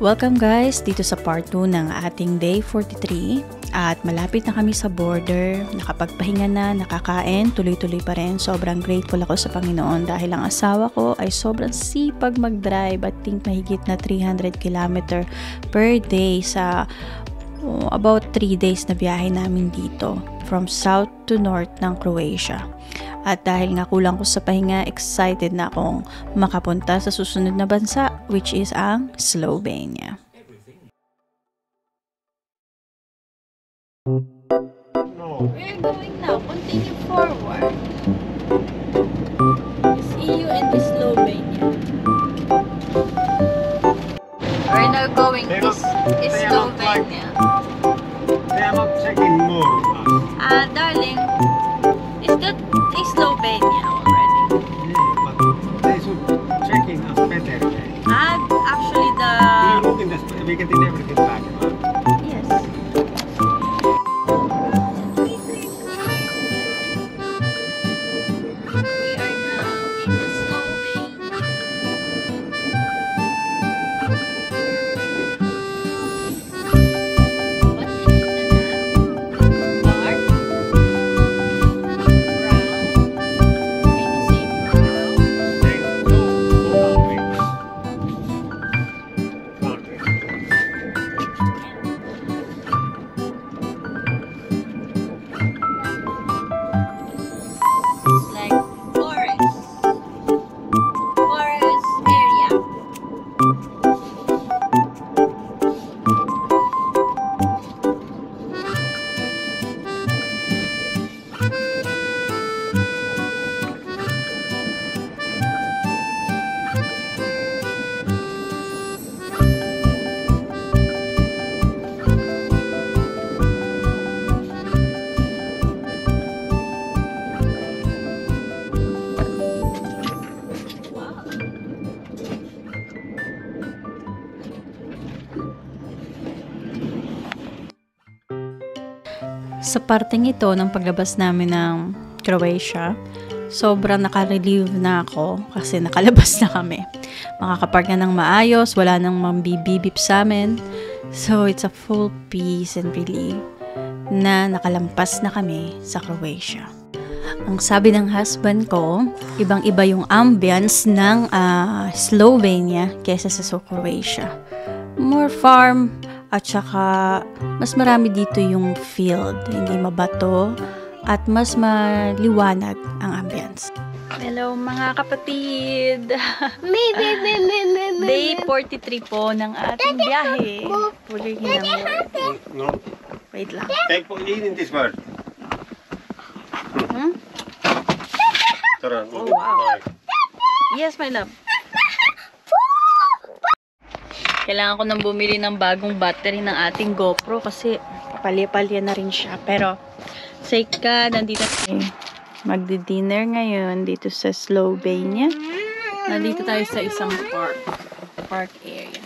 Welcome guys dito sa part 2 ng ating day 43 at malapit na kami sa border, nakapagpahinga na, nakakain, tuloy-tuloy pa rin. Sobrang grateful ako sa Panginoon dahil ang asawa ko ay sobrang sipag mag-drive at think mahigit na 300 km per day sa about 3 days na biyahe namin dito from south to north ng Croatia. At dahil nga kulang ko sa pahinga, excited na akong makapunta sa susunod na bansa, which is ang Slovenia. We're going now. Continue forward. It's EU and the Slovenia. We're now going to Slovenia. They are not checking more. Darling, is that Slovenia already? But they should checking us better. Actually You look in the we get in everything back. yes. We are now in the Slovenia. What is the dark? It's like forest area. Sa parteng ito ng paglabas namin ng Croatia, sobrang nakarelieve na ako kasi nakalabas na kami. Makakapark na ng maayos, wala nang mambibibip sa amin. So, it's a full peace and relief na nakalampas na kami sa Croatia. Ang sabi ng husband ko, ibang-iba yung ambience ng Slovenia kesa sa Croatia. More farm, at saka mas marami dito yung field, hindi mabato at mas maliwanag ang ambience. Hello mga kapatid! Day 43 po ng ating biyahe. Tuloy ng No. wait lang. Take in this word. Oh wow. Yes, my love. Kailangan ko nang bumili ng bagong battery ng ating GoPro kasi palya-palya na rin siya. Pero, Seika, nandito tayo. Magdi-dinner ngayon dito sa Slovenia. Nandito tayo sa isang park area.